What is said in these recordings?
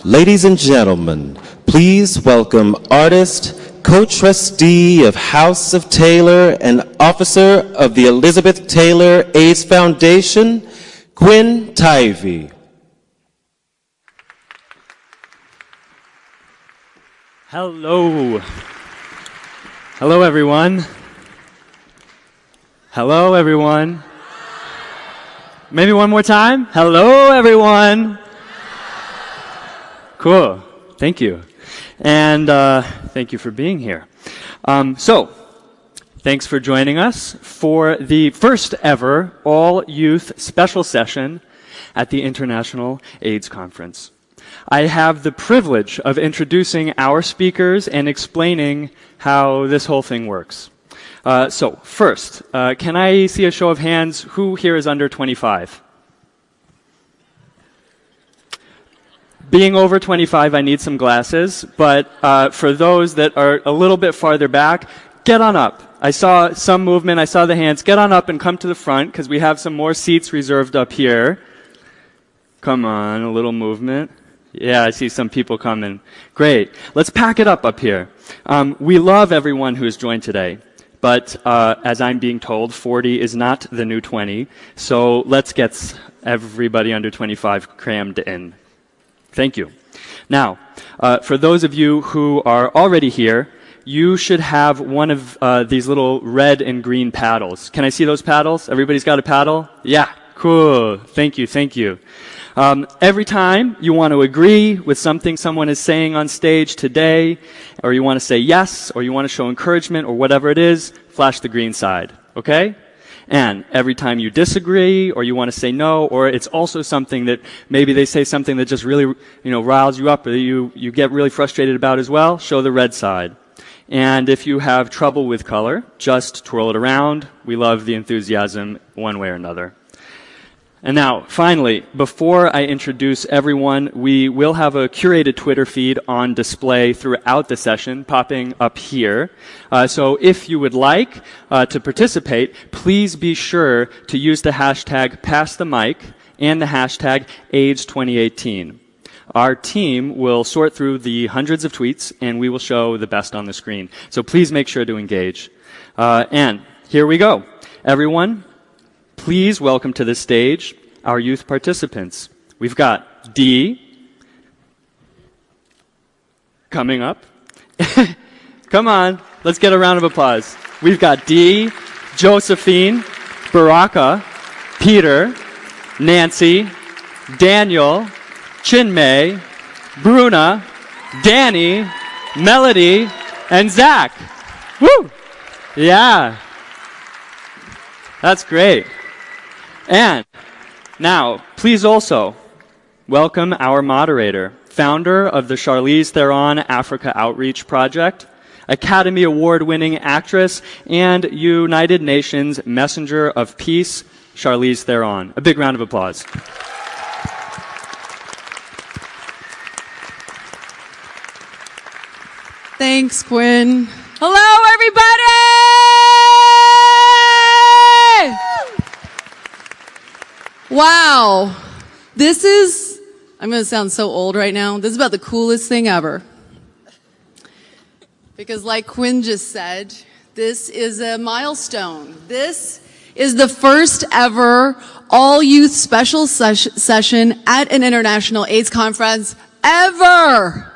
Ladies and gentlemen, please welcome artist, co-trustee of House of Taylor, and officer of the Elizabeth Taylor AIDS Foundation, Gwen Tivey. Hello. Hello, everyone. Hello, everyone. Maybe one more time. Hello, everyone. Cool. Thank you. And thank you for being here. Thanks for joining us for the first ever all-youth special session at the International AIDS Conference. I have the privilege of introducing our speakers and explaining how this whole thing works. First, can I see a show of hands? Who here is under 25? Being over 25, I need some glasses, but for those that are a little bit farther back, get on up. I saw some movement, I saw the hands. Get on up and come to the front, because we have some more seats reserved up here. Come on, a little movement. Yeah, I see some people coming. Great. Let's pack it up here. We love everyone who has joined today, but as I'm being told, 40 is not the new 20, so let's get everybody under 25 crammed in. Thank you. Now, for those of you who are already here, you should have one of these little red and green paddles. Can I see those paddles? Everybody's got a paddle? Yeah, cool. Thank you, thank you. Every time you want to agree with something someone is saying on stage today, or you want to say yes, or you want to show encouragement, or whatever it is, flash the green side, okay? And every time you disagree, or you want to say no, or it's also something that maybe they say something that just really, riles you up, or you get really frustrated about as well, show the red side. And if you have trouble with color, just twirl it around. We love the enthusiasm one way or another. And now, finally, before I introduce everyone, we will have a curated Twitter feed on display throughout the session, popping up here. So if you would like to participate, please be sure to use the hashtag #PassTheMic and the hashtag AIDS2018. Our team will sort through the hundreds of tweets, and we will show the best on the screen. So please make sure to engage. And here we go. Everyone, please welcome to the stage our youth participants. We've got Dee coming up. Come on, let's get a round of applause. We've got Dee, Josephine, Baraka, Peter, Nancy, Daniel, Chinmay, Bruna, Danny, Melody, and Zach. Woo! Yeah. That's great. And now, please also welcome our moderator, founder of the Charlize IAS Africa Outreach Project, Academy Award-winning actress, and United Nations Messenger of Peace, Charlize IAS. A big round of applause. Thanks, Gwen. Hello, everybody! Wow. I'm going to sound so old right now. This is about the coolest thing ever. Because like Quinn just said, this is a milestone. This is the first ever all-youth special session at an international AIDS conference ever.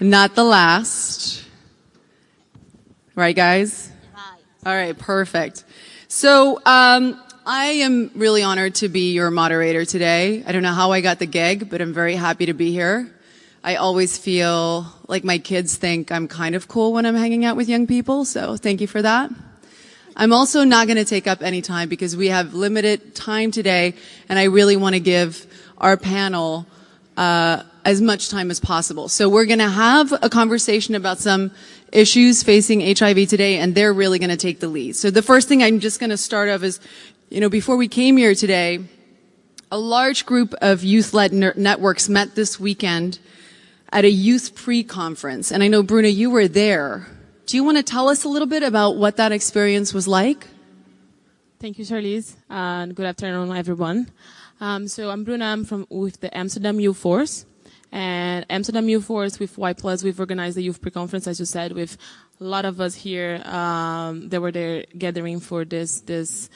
Not the last. Right, guys? All right, perfect. So I am really honored to be your moderator today. I don't know how I got the gig, but I'm very happy to be here. I always feel like my kids think I'm kind of cool when I'm hanging out with young people, so thank you for that. I'm also not going to take up any time because we have limited time today, and I really want to give our panel as much time as possible. So we're going to have a conversation about some issues facing HIV today, and they're really going to take the lead. So the first thing I'm just going to start off is, before we came here today, a large group of youth-led networks met this weekend at a youth pre-conference. And I know, Bruna, you were there. Do you want to tell us a little bit about what that experience was like? Thank you, Charlize, and good afternoon, everyone. So I'm Bruna. I'm with the Amsterdam Youth Force, and Amsterdam Youth Force with Y Plus. We've organized the youth pre-conference, as you said, with a lot of us here that were there gathering for this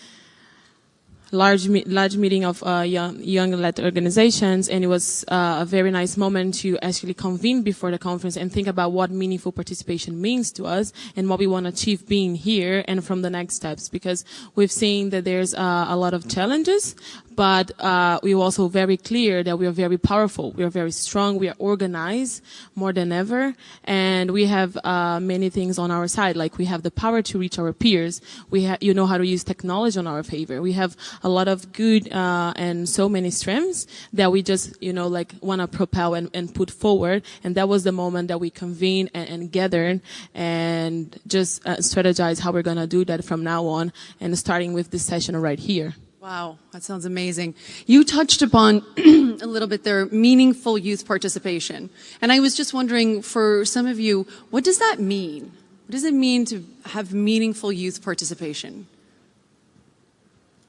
large meeting of young-led organizations, and it was a very nice moment to actually convene before the conference and think about what meaningful participation means to us and what we want to achieve being here and from the next steps, because we've seen that there's a lot of challenges, but we were also very clear that we are very powerful, we are very strong, we are organized more than ever, and we have many things on our side, like we have the power to reach our peers, you know how to use technology on our favor, we have a lot of good and so many strengths that we just, want to propel and put forward. And that was the moment that we convened and gathered and just strategize how we're going to do that from now on, and starting with this session right here. Wow, that sounds amazing. You touched upon a little bit there, meaningful youth participation. And I was just wondering, for some of you, what does that mean? What does it mean to have meaningful youth participation?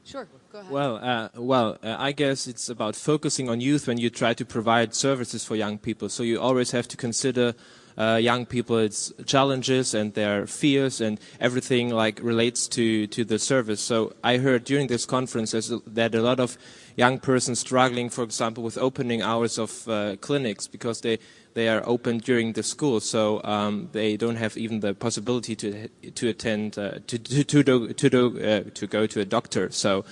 Sure. Well, I guess it's about focusing on youth when you try to provide services for young people. So you always have to consider young people, its challenges and their fears and everything like relates to the service. So I heard during this conference that a lot of young persons struggling, for example, with opening hours of clinics because they are open during the school, so they don't have even the possibility to attend to go to a doctor. So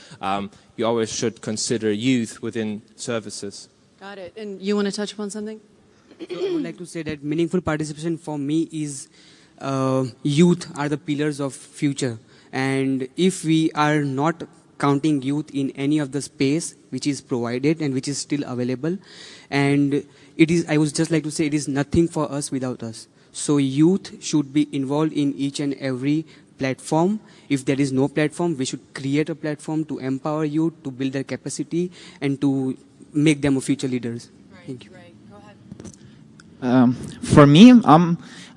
you always should consider youth within services. Got it. And you want to touch upon something? So I would like to say that meaningful participation for me is youth are the pillars of future, and if we are not counting youth in any of the space which is provided and which is still available, and I would just like to say it is nothing for us without us. So youth should be involved in each and every platform. If there is no platform, we should create a platform to empower youth, to build their capacity, and to make them future leaders. Right, Thank you. right. Go ahead. For me,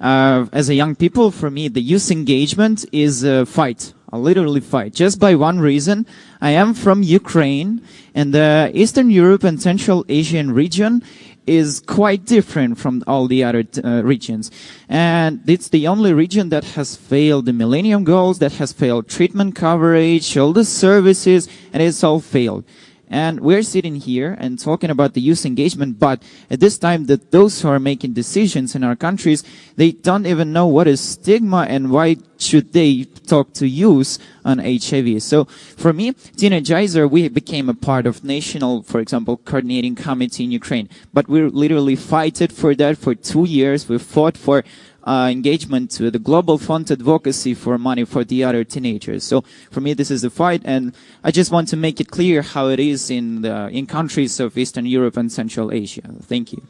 as a young people, for me, the youth engagement is a fight. A literally fight, just by one reason. I am from Ukraine, and the Eastern Europe and Central Asian region is quite different from all the other regions. And it's the only region that has failed the Millennium Goals, that has failed treatment coverage, all the services, and it's all failed. And we're sitting here and talking about the youth engagement, but at this time that those who are making decisions in our countries, they don't even know what is stigma and why should they talk to youth on HIV. So for me, Teenagizer, we became a part of national, for example, coordinating committee in Ukraine. But we literally fighted for that for 2 years. We fought for engagement to the Global Fund advocacy for money for the other teenagers. So for me, this is a fight, and I just want to make it clear how it is in countries of Eastern Europe and Central Asia. Thank you.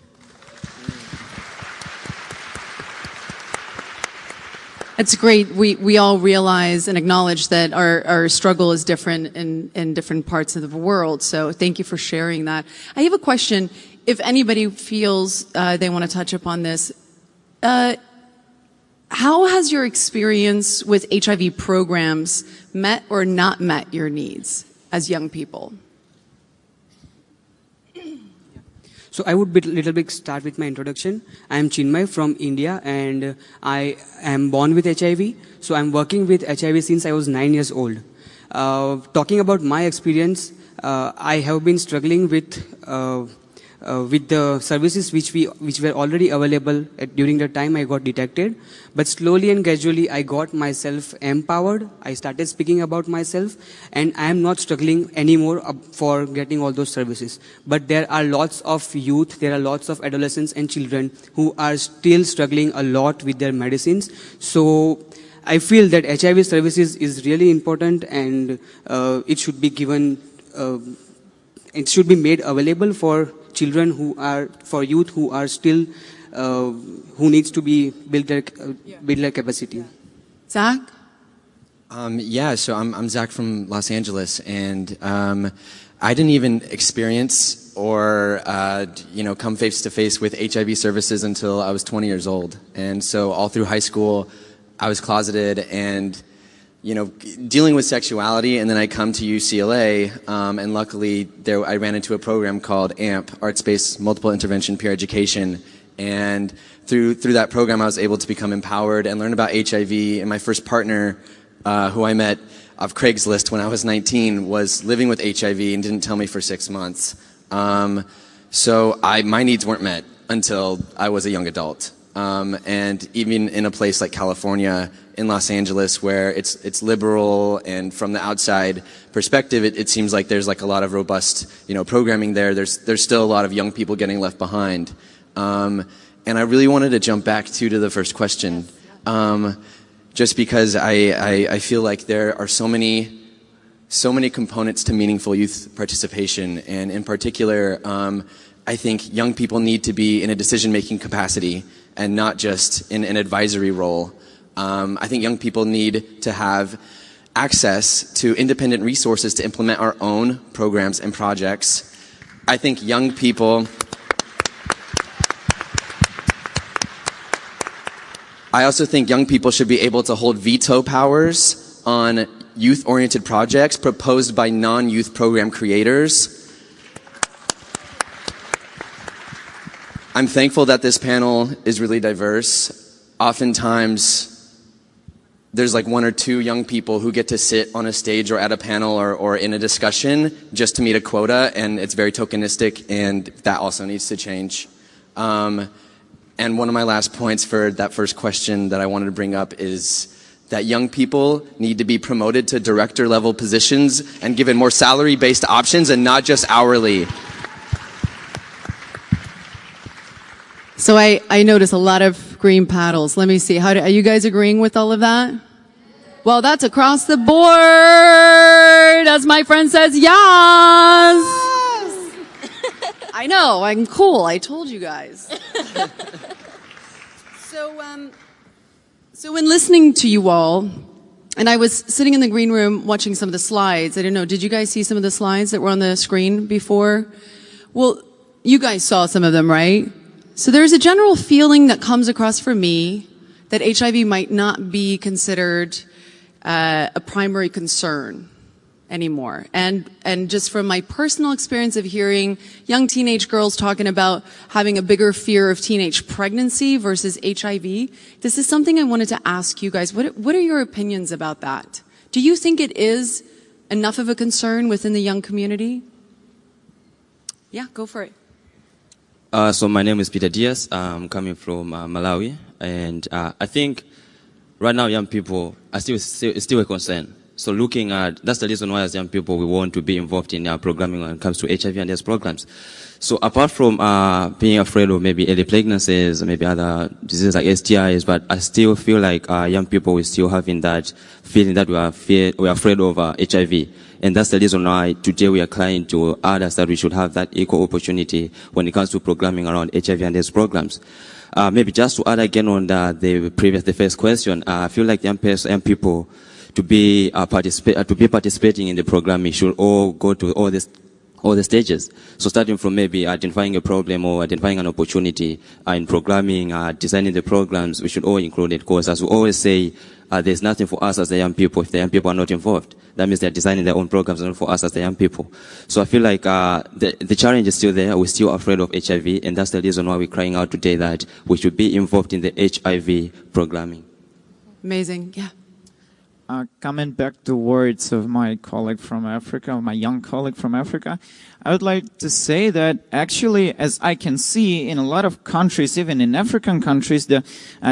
It's great. We all realize and acknowledge that our struggle is different in different parts of the world. So thank you for sharing that. I have a question. If anybody feels they want to touch upon this, how has your experience with HIV programs met or not met your needs as young people? So I would little bit start with my introduction. I am Chinmay from India, and I am born with HIV. So I'm working with HIV since I was 9 years old. Talking about my experience, I have been struggling with the services which were already available during the time I got detected. But slowly and gradually I got myself empowered. I started speaking about myself, and I am not struggling anymore for getting all those services. But there are lots of youth, there are lots of adolescents and children who are still struggling a lot with their medicines. So I feel that HIV services is really important, and it should be given, it should be made available for children for youth who are still, who needs to be build their capacity. Zach? So I'm Zach from Los Angeles, and I didn't even experience or come face to face with HIV services until I was 20 years old. And so all through high school, I was closeted, and dealing with sexuality, and then I come to UCLA, and luckily there I ran into a program called AMP, Arts-Based Multiple Intervention Peer Education, and through that program I was able to become empowered and learn about HIV, and my first partner, who I met off Craigslist when I was 19, was living with HIV and didn't tell me for 6 months. So my needs weren't met until I was a young adult. And even in a place like California, in Los Angeles, where it's liberal, and from the outside perspective, it seems like there's like a lot of robust, programming there. There's still a lot of young people getting left behind. And I really wanted to jump back to the first question, just because I feel like there are so many components to meaningful youth participation, and in particular, I think young people need to be in a decision-making capacity and not just in an advisory role. I think young people need to have access to independent resources to implement our own programs and projects. I think young people... I also think young people should be able to hold veto powers on youth-oriented projects proposed by non-youth program creators. I'm thankful that this panel is really diverse. Oftentimes, there's like 1 or 2 young people who get to sit on a stage or at a panel or in a discussion just to meet a quota, and it's very tokenistic, and that also needs to change. And one of my last points for that first question that I wanted to bring up is that young people need to be promoted to director level positions and given more salary-based options and not just hourly. So I notice a lot of green paddles. Let me see. Are you guys agreeing with all of that? Well, that's across the board. As my friend says, yes. I know. I'm cool. I told you guys. So in listening to you all, and I was sitting in the green room watching some of the slides. I don't know. Did you guys see some of the slides that were on the screen before? Well, you guys saw some of them, right? So there's a general feeling that comes across for me that HIV might not be considered a primary concern anymore. And just from my personal experience of hearing young teenage girls talking about having a bigger fear of teenage pregnancy versus HIV, this is something I wanted to ask you guys. What are your opinions about that? Do you think it is enough of a concern within the young community? Yeah, go for it. So my name is Peter Diaz. I'm coming from Malawi, and I think right now young people are still a concern. So looking at, that's the reason why as young people we want to be involved in programming when it comes to HIV and AIDS programs. So apart from being afraid of maybe early pregnancies, maybe other diseases like STIs, but I still feel like young people will still having that feeling that we are afraid of HIV. And that's the reason why today we are trying to others that we should have that equal opportunity when it comes to programming around HIV and AIDS programs. Maybe just to add again on the first question, I feel like young people to be participating in the programming should all go to all the stages. So starting from maybe identifying a problem or identifying an opportunity in programming, designing the programs, we should all include it. Because as we always say, there's nothing for us as the young people if the young people are not involved. That means they're designing their own programs not for us as the young people. So I feel like the challenge is still there. We're still afraid of HIV, and that's the reason why we're crying out today that we should be involved in the HIV programming. Amazing. Yeah. Coming back to words of my colleague from Africa, my young colleague from Africa, I would like to say that actually, as I can see in a lot of countries, even in African countries, the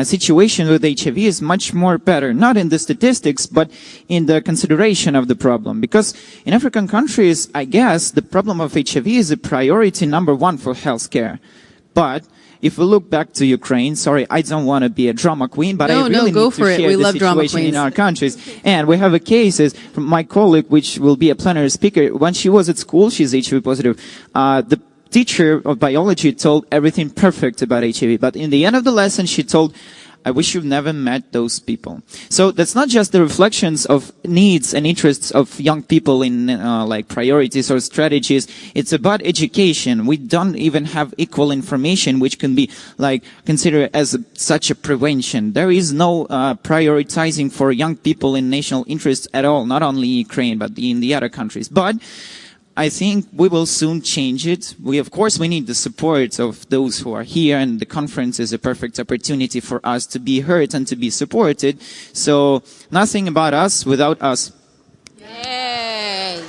situation with HIV is much more better. Not in the statistics, but in the consideration of the problem. Because in African countries, I guess, the problem of HIV is a priority number 1 for healthcare. But if we look back to Ukraine, sorry, I don't want to be a drama queen, but I really need to share the situation in our countries. And we have a cases from my colleague, which will be a plenary speaker. When she was at school, she's HIV positive. The teacher of biology told everything perfect about HIV. But in the end of the lesson, she told, I wish you've never met those people. So that's not just the reflections of needs and interests of young people in like priorities or strategies. It's about education. We don't even have equal information, which can be like considered as such a prevention. There is no prioritizing for young people in national interests at all, not only Ukraine, but in the other countries. But I think we will soon change it. Of course, we need the support of those who are here, and the conference is a perfect opportunity for us to be heard and to be supported. So, nothing about us without us. Yay!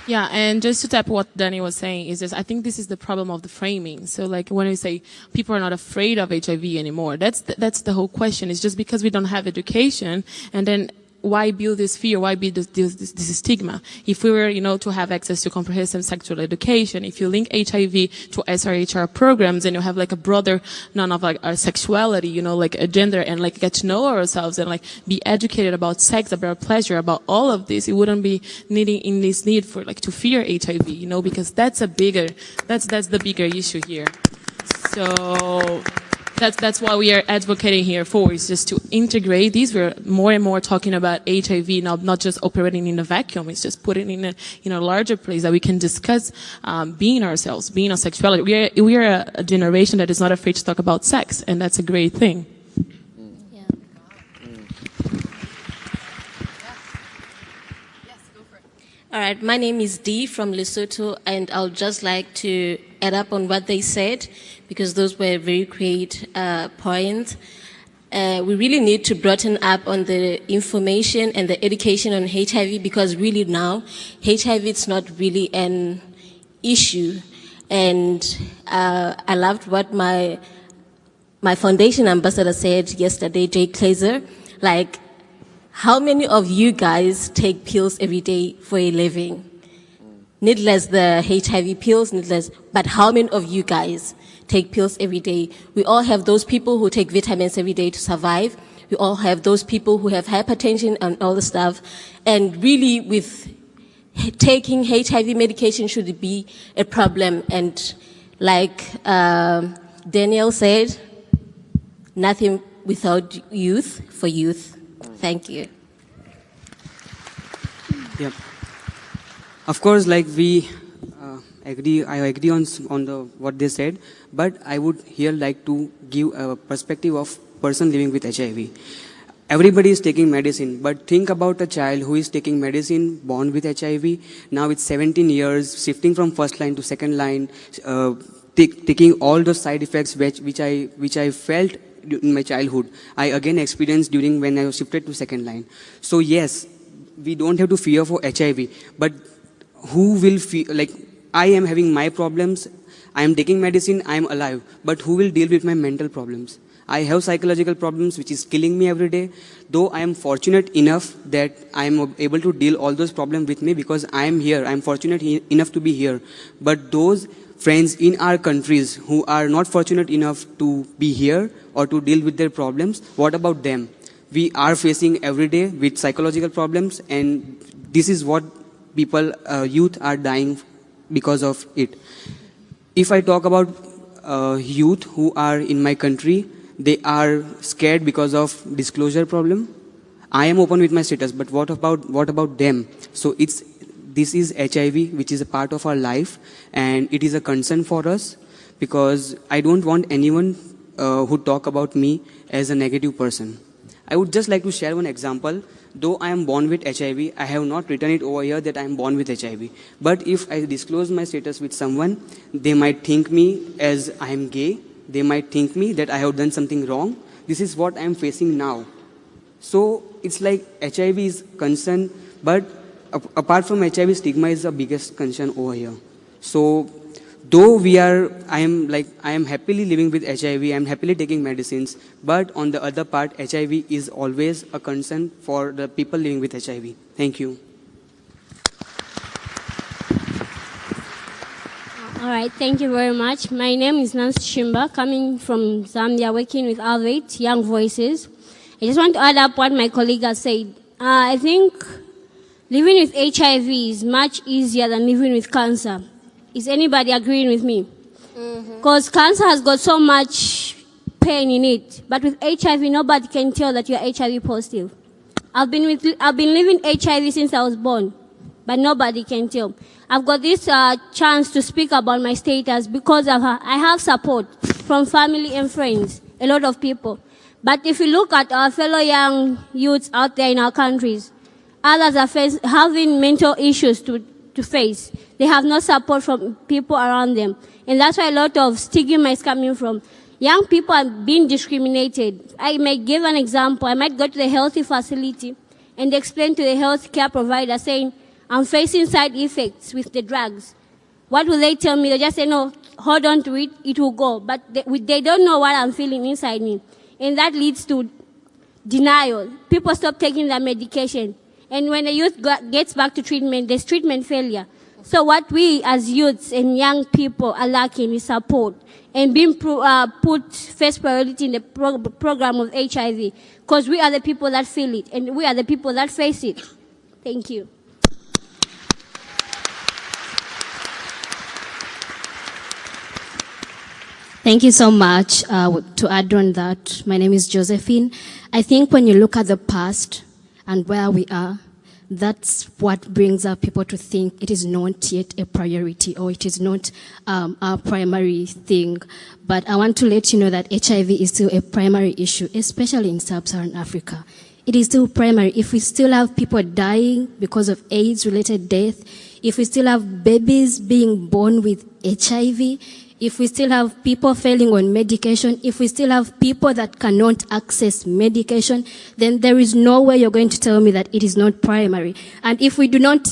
Yeah, and just to tap what Danny was saying is I think this is the problem of the framing. So like when we say people are not afraid of HIV anymore, that's the whole question. It's just because we don't have education, and then why build this fear? Why build this stigma? If we were, to have access to comprehensive sexual education, if you link HIV to SRHR programs, and you have like a broader none of like our sexuality, like a gender, and like get to know ourselves and like be educated about sex, about pleasure, about all of this, it wouldn't be in this need for like to fear HIV, because that's the bigger issue here. So that's why we are advocating here for, is just to integrate these. We're more and more talking about HIV, not just operating in a vacuum. It's just putting in a larger place that we can discuss being ourselves, being our sexuality. We are a generation that is not afraid to talk about sex, and that's a great thing. Yeah. All right, my name is Dee from Lesotho, and I'll just like to add up on what they said, because those were very great points. We really need to broaden up on the information and the education on HIV, because really now, HIV is not really an issue. And I loved what my foundation ambassador said yesterday, Jay Glazer, like, how many of you guys take pills every day for a living? Needless the HIV pills, needless, but how many of you guys take pills every day? We all have those people who take vitamins every day to survive. We all have those people who have hypertension and all the stuff. And really, with taking HIV medication should be a problem. And like Daniel said, nothing without youth for youth. Thank you. Yeah. Of course, like we agree. I agree on what they said, but I would here like to give a perspective of person living with HIV. Everybody is taking medicine, but think about a child who is taking medicine, born with HIV. Now it's 17 years, shifting from first line to second line, taking all those side effects which I felt in my childhood. I again experienced during when I was shifted to second line. So yes, we don't have to fear for HIV, but who will feel like I am having my problems, I am taking medicine, I am alive, but who will deal with my mental problems? I have psychological problems which is killing me every day, though I am fortunate enough that I am able to deal all those problems with me because I am here, I am fortunate enough to be here. But those friends in our countries who are not fortunate enough to be here or to deal with their problems, what about them? We are facing every day with psychological problems, and this is what people, youth are dying because of it. If I talk about youth who are in my country, they are scared because of disclosure problem. I am open with my status, but what about them? So this is HIV, which is a part of our life, and it is a concern for us because I don't want anyone who talk about me as a negative person. I would just like to share one example. Though I am born with HIV, I have not written it over here that I am born with HIV. But if I disclose my status with someone, they might think me as I am gay. They might think me that I have done something wrong. This is what I am facing now. So it's like HIV is concern, but apart from HIV, stigma is the biggest concern over here. So though I am happily living with HIV, I am happily taking medicines, but on the other part, HIV is always a concern for the people living with HIV. Thank you. All right, thank you very much. My name is Nancy Shimba, coming from Zambia, working with Elevate Young Voices. I just want to add up what my colleague has said. I think living with HIV is much easier than living with cancer. Is anybody agreeing with me? Because cancer has got so much pain in it. But with HIV, nobody can tell that you're HIV positive. I've been living HIV since I was born, but nobody can tell. I've got this chance to speak about my status because I have support from family and friends, a lot of people. But if you look at our fellow young youths out there in our countries, others are having mental issues to face. They have no support from people around them. And that's why a lot of stigma is coming from. Young people are being discriminated. I may give an example. I might go to the healthy facility and explain to the health care provider saying, I'm facing side effects with the drugs. What will they tell me? They just say, no, hold on to it, it will go. But they don't know what I'm feeling inside me. And that leads to denial. People stop taking their medication. And when the youth gets back to treatment, there's treatment failure. So what we as youths and young people are lacking is support and being put first priority in the program of HIV, because we are the people that feel it and we are the people that face it. Thank you. Thank you so much. To add on that, my name is Josephine. I think when you look at the past and where we are, that's what brings up people to think it is not yet a priority or it is not a primary thing. But I want to let you know that HIV is still a primary issue, especially in sub-Saharan Africa. It is still primary. If we still have people dying because of AIDS-related death, if we still have babies being born with HIV, if we still have people failing on medication, if we still have people that cannot access medication, then there is no way you're going to tell me that it is not primary. And if we do not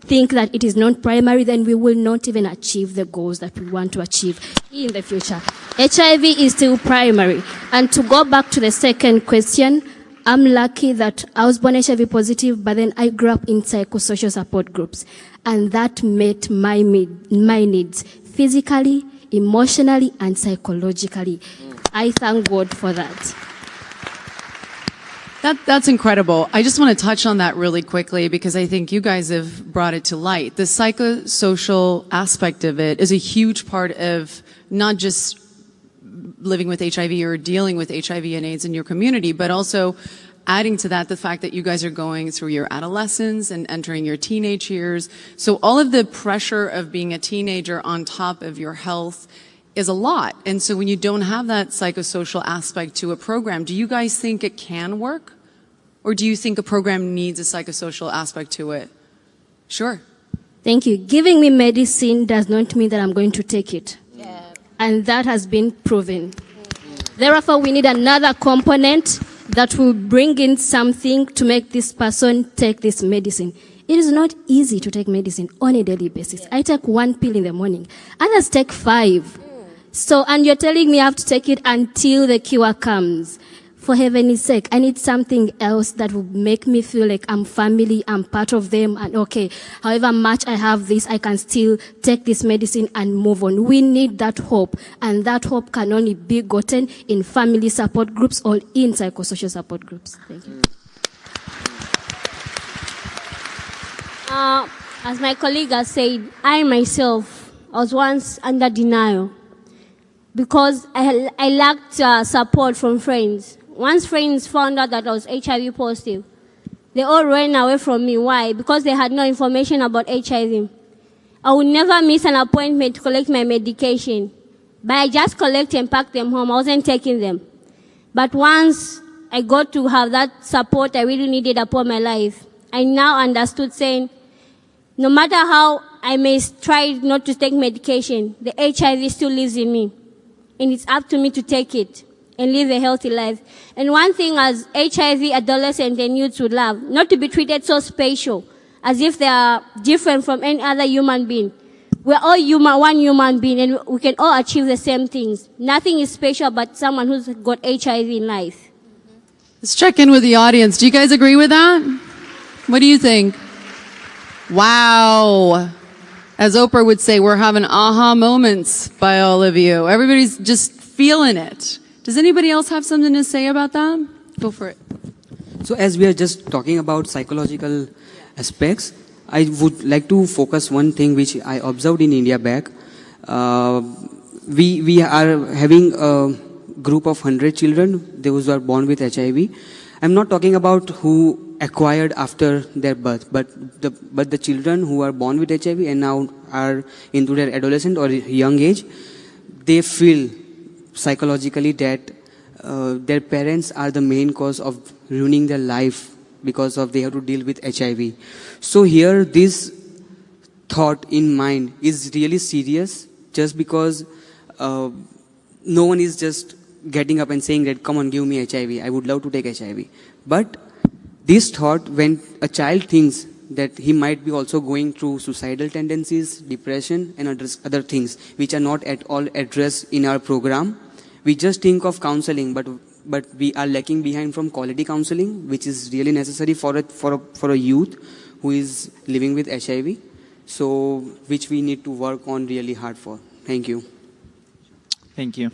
think that it is not primary, then we will not even achieve the goals that we want to achieve in the future. HIV is still primary. And to go back to the second question, I'm lucky that I was born HIV positive, but then I grew up in psychosocial support groups. And that met my needs physically, emotionally, and psychologically. I thank God for that. That's incredible. I just want to touch on that really quickly because I think you guys have brought it to light. The psychosocial aspect of it is a huge part of not just living with HIV or dealing with HIV and AIDS in your community, but also adding to that the fact that you guys are going through your adolescence and entering your teenage years. So all of the pressure of being a teenager on top of your health is a lot. And so when you don't have that psychosocial aspect to a program, do you guys think it can work? Or do you think a program needs a psychosocial aspect to it? Sure. Thank you. Giving me medicine does not mean that I'm going to take it. Yeah. And that has been proven. Therefore, we need another component that will bring in something to make this person take this medicine. It is not easy to take medicine on a daily basis. Yeah. I take 1 pill in the morning. Others take 5. So, and you're telling me I have to take it until the cure comes. For heaven's sake, I need something else that will make me feel like I'm family, I'm part of them, and okay, however much I have this, I can still take this medicine and move on. We need that hope, and that hope can only be gotten in family support groups or in psychosocial support groups. Thank you. As my colleague has said, I myself was once under denial because I lacked support from friends. Once friends found out that I was HIV positive, they all ran away from me. Why? Because they had no information about HIV. I would never miss an appointment to collect my medication, but I just collect and pack them home. I wasn't taking them. But once I got to have that support I really needed upon my life, I now understood saying, no matter how I may try not to take medication, the HIV still lives in me. And it's up to me to take it and live a healthy life. And one thing as HIV adolescents and youths would love, not to be treated so special, as if they are different from any other human being. We're all human, one human being, and we can all achieve the same things. Nothing is special about someone who's got HIV in life. Let's check in with the audience. Do you guys agree with that? What do you think? Wow. As Oprah would say, we're having aha moments by all of you. Everybody's just feeling it. Does anybody else have something to say about that? Go for it. So as we are just talking about psychological aspects, I would like to focus one thing which I observed in India back. We are having a group of 100 children, those who are born with HIV. I'm not talking about who acquired after their birth, but the children who are born with HIV and now are into their adolescent or young age, they feel psychologically that their parents are the main cause of ruining their life because of they have to deal with HIV. So here this thought in mind is really serious, just because no one is just getting up and saying that, come on, give me HIV, I would love to take HIV. But this thought, when a child thinks that he might be also going through suicidal tendencies, depression and other things which are not at all addressed in our program, we just think of counseling, but we are lacking behind from quality counseling, which is really necessary for a youth who is living with HIV, so which we need to work on really hard for. Thank you. Thank you.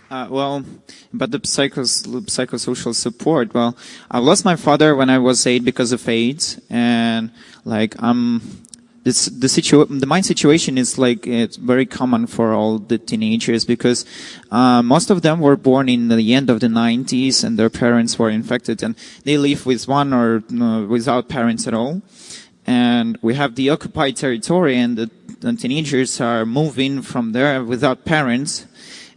Well, about the psychosocial support. Well, I lost my father when I was 8 because of AIDS, and like the mind situation is like it's very common for all the teenagers, because most of them were born in the end of the 90s and their parents were infected, and they live with one or without parents at all. And we have the occupied territory, and the teenagers are moving from there without parents.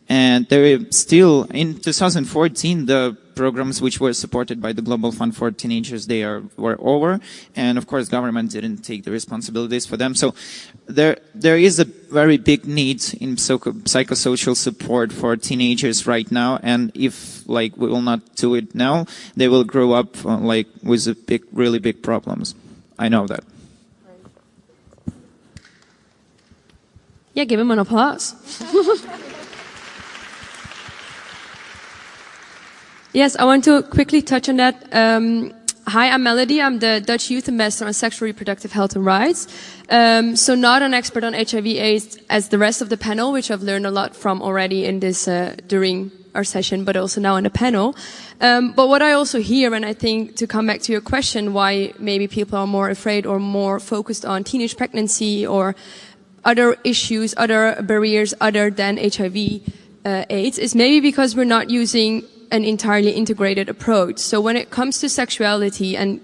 And there still, in 2014, the programs which were supported by the Global Fund for Teenagers, were over. And of course, government didn't take the responsibilities for them. So there is a very big need in psychosocial support for teenagers right now. And if we will not do it now, they will grow up with really big problems. I know that. Yeah, give him an applause. Yes, I want to quickly touch on that. Hi, I'm Melody. I'm the Dutch Youth Ambassador on Sexual Reproductive Health and Rights. So not an expert on HIV/AIDS as the rest of the panel, which I've learned a lot from already in this during our session, but also now in the panel. But what I also hear, and I think to come back to your question, why maybe people are more afraid or more focused on teenage pregnancy or other issues, other barriers other than HIV/AIDS, is maybe because we're not using an entirely integrated approach. So when it comes to sexuality, and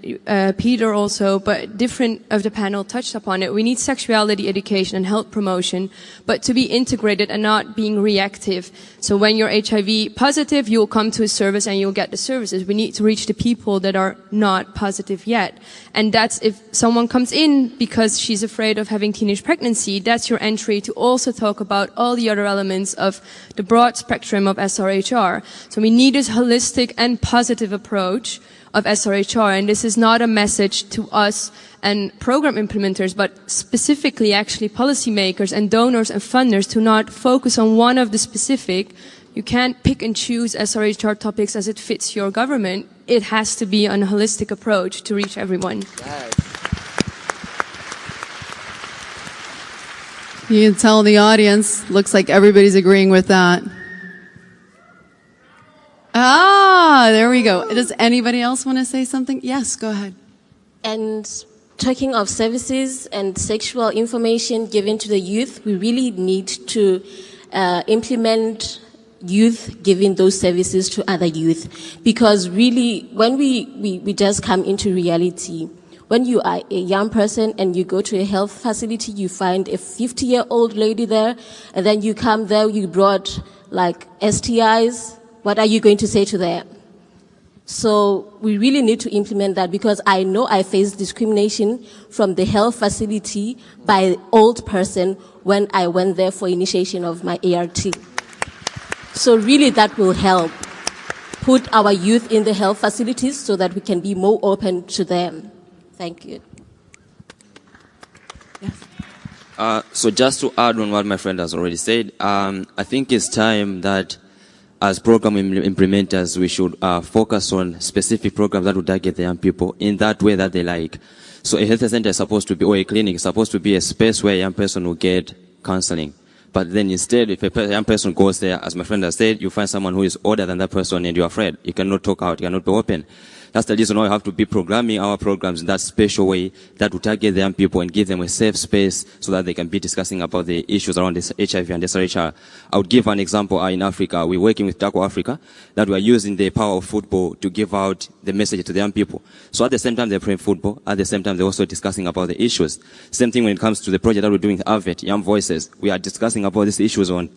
Peter also, but different of the panel touched upon it, we need sexuality education and health promotion, but to be integrated and not being reactive. So when you're HIV positive, you'll come to a service and you'll get the services. We need to reach the people that are not positive yet. And that's if someone comes in because she's afraid of having teenage pregnancy, that's your entry to also talk about all the other elements of the broad spectrum of SRHR. So we need this holistic and positive approach of SRHR, and this is not a message to us and program implementers, but specifically actually policymakers and donors and funders to not focus on one of the specific. You can't pick and choose SRHR topics as it fits your government. It has to be a holistic approach to reach everyone. You can tell the audience, looks like everybody's agreeing with that. Ah, there we go. Does anybody else want to say something? Yes, go ahead. And talking of services and sexual information given to the youth, we really need to implement youth giving those services to other youth. Because really, when we just come into reality, when you are a young person and you go to a health facility, you find a 50-year-old lady there, and then you come there, you brought like STIs. What are you going to say to them? So we really need to implement that, because I know I faced discrimination from the health facility by an old person when I went there for initiation of my ART. So really that will help put our youth in the health facilities so that we can be more open to them. Thank you. So just to add on what my friend has already said, I think it's time that as program implementers, we should focus on specific programs that would target the young people in that way that they like. So a health center is supposed to be, or a clinic is supposed to be a space where a young person will get counseling. But then instead, if a young person goes there, as my friend has said, you find someone who is older than that person and you're afraid. You cannot talk out, you cannot be open. That's the reason why we have to be programming our programs in that special way that will target the young people and give them a safe space so that they can be discussing about the issues around this HIV and SRHR. I would give an example. In Africa, we're working with DACO Africa, that we are using the power of football to give out the message to the young people. So at the same time they're playing football, at the same time they're also discussing about the issues. Same thing when it comes to the project that we're doing with AVET, Young Voices. We are discussing about these issues on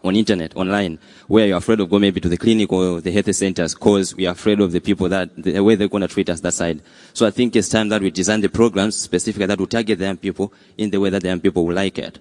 internet, online, where you're afraid of going maybe to the clinic or the health centers because we are afraid of the people that, the way they're going to treat us that side. So I think it's time that we design the programs specifically that will target the young people in the way that the young people will like it.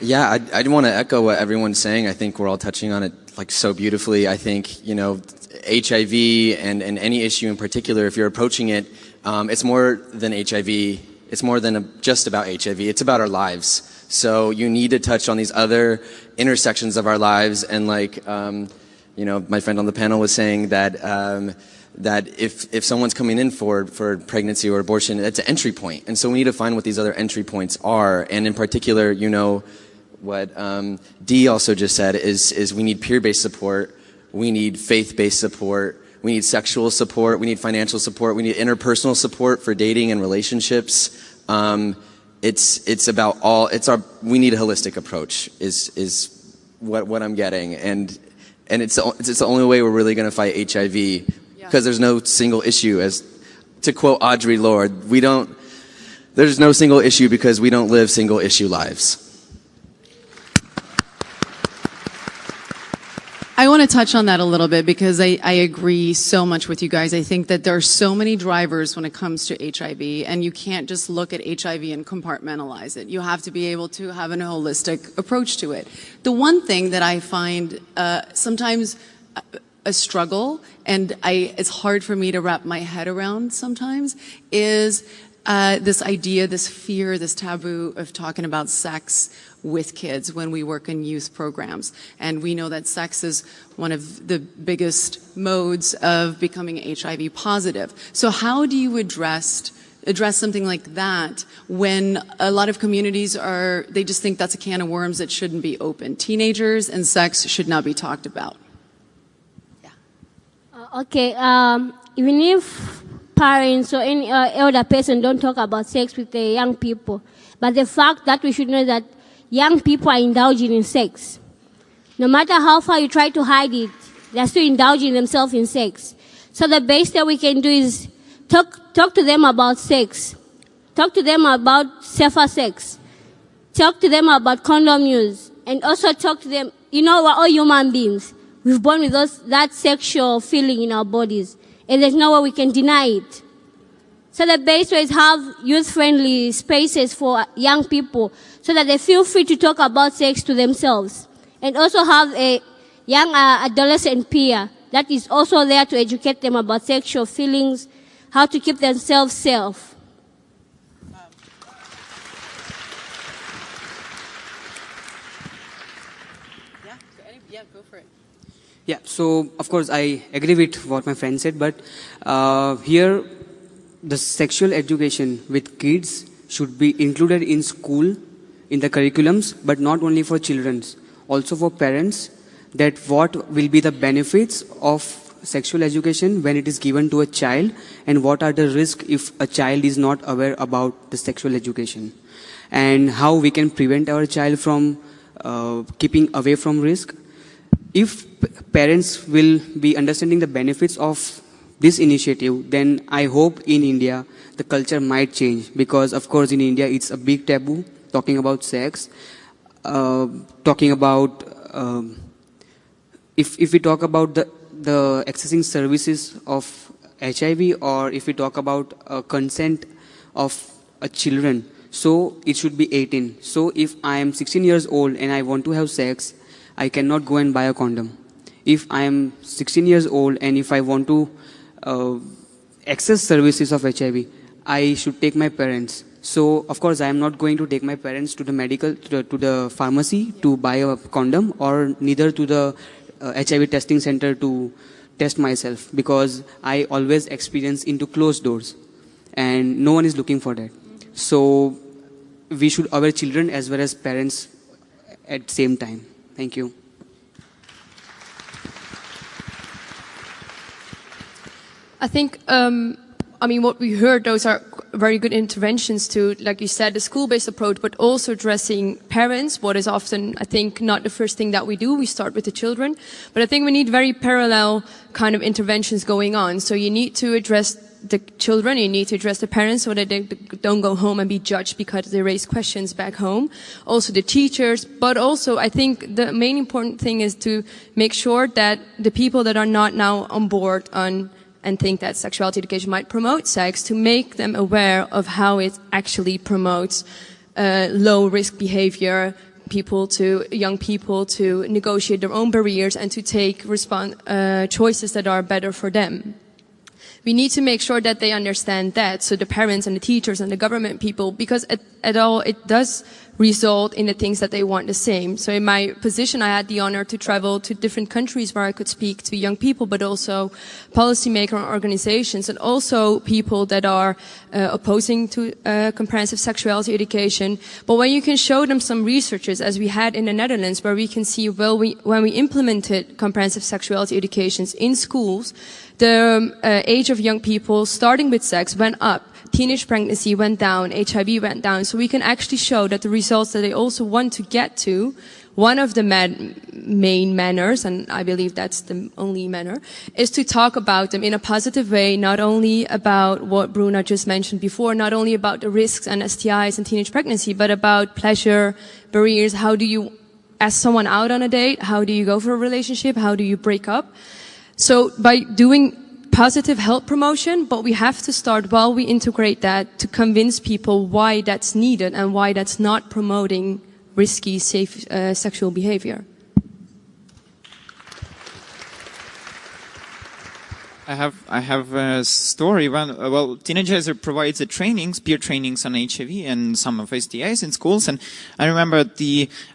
Yeah, I want to echo what everyone's saying. I think we're all touching on it like so beautifully. I think, you know, HIV and any issue in particular, if you're approaching it, it's more than HIV. It's more than just about HIV. It's about our lives. So you need to touch on these other intersections of our lives. And like, you know, my friend on the panel was saying that that if someone's coming in for pregnancy or abortion, it's an entry point. And so we need to find what these other entry points are. And in particular, you know, what Dee also just said is we need peer-based support, we need faith-based support, we need sexual support, we need financial support, we need interpersonal support for dating and relationships. It's about all, we need a holistic approach is what I'm getting. And it's the only way we're really going to fight HIV, because there's no single issue. As to quote Audre Lorde, there's no single issue because we don't live single issue lives. I want to touch on that a little bit because I agree so much with you guys. I think that there are so many drivers when it comes to HIV, and you can't just look at HIV and compartmentalize it. You have to be able to have a holistic approach to it. The one thing that I find sometimes a struggle, and it's hard for me to wrap my head around sometimes, is this idea, this fear, this taboo of talking about sex with kids when we work in youth programs. And we know that sex is one of the biggest modes of becoming HIV positive. So how do you address something like that when a lot of communities they just think that's a can of worms that shouldn't be open? Teenagers and sex should not be talked about. Okay, even if parents or any elder person don't talk about sex with the young people, but the fact that we should know that young people are indulging in sex. No matter how far you try to hide it, they're still indulging themselves in sex. So the best that we can do is talk to them about sex. Talk to them about safer sex. Talk to them about condom use. And also talk to them, you know, we're all human beings. We're born with that sexual feeling in our bodies. And there's no way we can deny it. So the best way is have youth-friendly spaces for young people so that they feel free to talk about sex to themselves. And also have a young adolescent peer that is also there to educate them about sexual feelings, how to keep themselves safe. Yeah, go for it. Yeah, so of course I agree with what my friend said, but here the sexual education with kids should be included in school, in the curriculums, but not only for children, also for parents, that what will be the benefits of sexual education when it is given to a child, and what are the risks if a child is not aware about the sexual education, and how we can prevent our child from keeping away from risk. If parents will be understanding the benefits of this initiative, then I hope in India the culture might change, because of course in India it's a big taboo talking about sex, talking about if we talk about the accessing services of HIV, or if we talk about consent of a children, so it should be 18. So if I am 16 years old and I want to have sex, I cannot go and buy a condom. If I am 16 years old and if I want to access services of HIV, I should take my parents. So of course I am not going to take my parents to the medical, to the pharmacy to buy a condom, or neither to the HIV testing center to test myself, because I always experience into closed doors and no one is looking for that. So we should aware children as well as parents at the same time. Thank you. I think, I mean, what we heard, those are very good interventions to, like you said, the school-based approach, but also addressing parents, what is often, I think, not the first thing that we do. We start with the children. But I think we need very parallel kind of interventions going on. So you need to address the children, you need to address the parents so that they don't go home and be judged because they raise questions back home. Also the teachers, but also I think the main important thing is to make sure that the people that are not now on board on and think that sexuality education might promote sex, to make them aware of how it actually promotes low-risk behavior, young people to negotiate their own barriers and to take choices that are better for them. We need to make sure that they understand that, so the parents and the teachers and the government people, because it does result in the things that they want the same. So in my position, I had the honor to travel to different countries where I could speak to young people, but also policymaker organizations and also people that are opposing to comprehensive sexuality education. But when you can show them some researches, as we had in the Netherlands, where we can see, well, when we implemented comprehensive sexuality educations in schools, the age of young people starting with sex went up. Teenage pregnancy went down, HIV went down. So we can actually show that the results that they also want to get to, one of the main manners, and I believe that's the only manner, is to talk about them in a positive way, not only about what Bruna just mentioned before, not only about the risks and STIs and teenage pregnancy, but about pleasure, barriers. How do you ask someone out on a date? How do you go for a relationship? How do you break up? So by doing positive health promotion, but we have to start while we integrate that to convince people why that's needed and why that's not promoting risky, safe sexual behavior. I have a story. Well, Teenager provides the trainings, peer trainings on HIV and some of STIs in schools. And I remember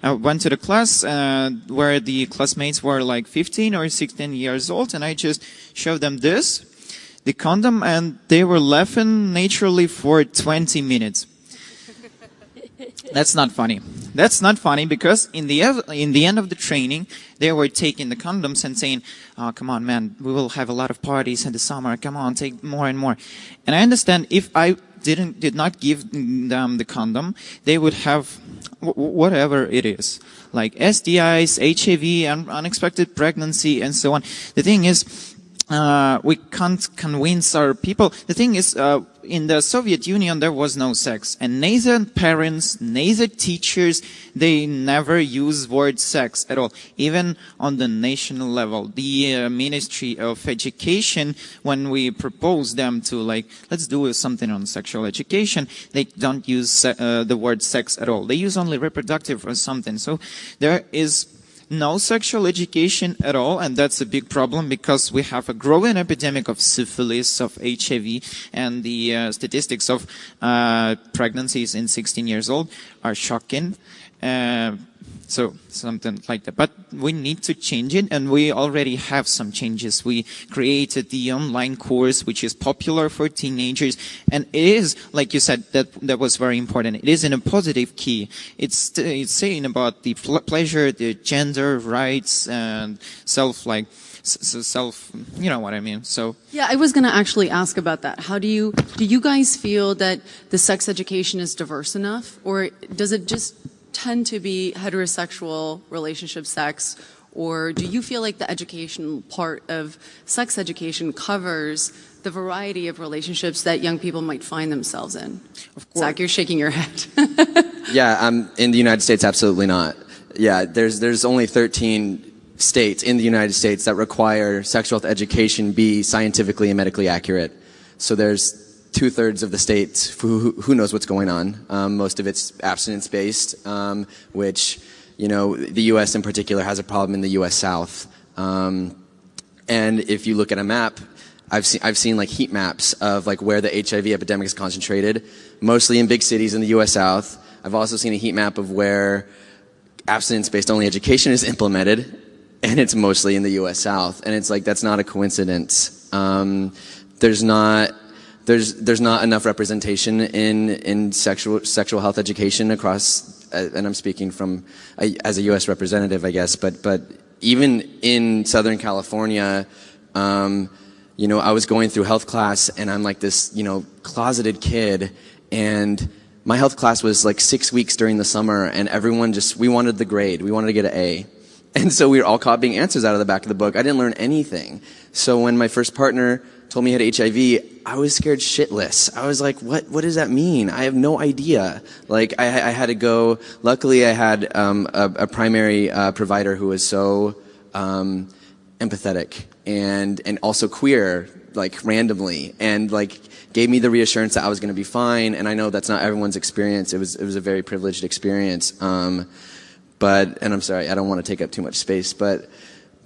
I went to the class where the classmates were like 15 or 16 years old, and I just showed them the condom, and they were laughing naturally for 20 minutes. That's not funny. That's not funny because in the end of the training, they were taking the condoms and saying, "Oh, come on, man, we will have a lot of parties in the summer. Come on, take more and more." And I understand if I did not give them the condom, they would have whatever it is, like STIs, HIV, unexpected pregnancy, and so on. The thing is, we can't convince our people. The thing is, in the Soviet Union, there was no sex. And neither parents, neither teachers, they never use word sex at all. Even on the national level, the Ministry of Education, when we propose them to, like, let's do something on sexual education, they don't use the word sex at all. They use only reproductive or something. So there is no sexual education at all, and that's a big problem because we have a growing epidemic of syphilis, of HIV, and the statistics of pregnancies in 16 years old are shocking. So something like that. But we need to change it, and we already have some changes. We created the online course, which is popular for teenagers, and it is, like you said, that was very important. It is in a positive key. It's saying about the pleasure, the gender rights, and self, you know what I mean. So yeah, I was going to actually ask about that. How do you guys feel that the sex education is diverse enough, or does it just tend to be heterosexual relationship sex, or do you feel like the education part of sex education covers the variety of relationships that young people might find themselves in? Of course. Zach, you're shaking your head. Yeah, in the United States, absolutely not. Yeah, there's only 13 states in the United States that require sexual health education be scientifically and medically accurate. So there's 2/3 of the states who knows what's going on. Most of it's abstinence-based, which, you know, the U.S. in particular has a problem in the U.S. South. And if you look at a map, I've seen like heat maps of like where the HIV epidemic is concentrated, mostly in big cities in the U.S. South. I've also seen a heat map of where abstinence-based only education is implemented, and it's mostly in the U.S. South. And it's like, that's not a coincidence. There's not enough representation in sexual health education across, and I'm speaking from as a U.S. representative, I guess. But even in Southern California, you know, I was going through health class and I'm like this, you know, closeted kid, and my health class was like 6 weeks during the summer, and everyone we wanted the grade. We wanted to get an A. And so we were all copying answers out of the back of the book. I didn't learn anything. So when my first partner told me he had HIV, I was scared shitless. I was like, what does that mean? I have no idea. Like, I had to go, luckily I had a primary provider who was so empathetic and also queer, like randomly, and like gave me the reassurance that I was going to be fine. And I know that's not everyone's experience. It was a very privileged experience. And I'm sorry, I don't want to take up too much space, but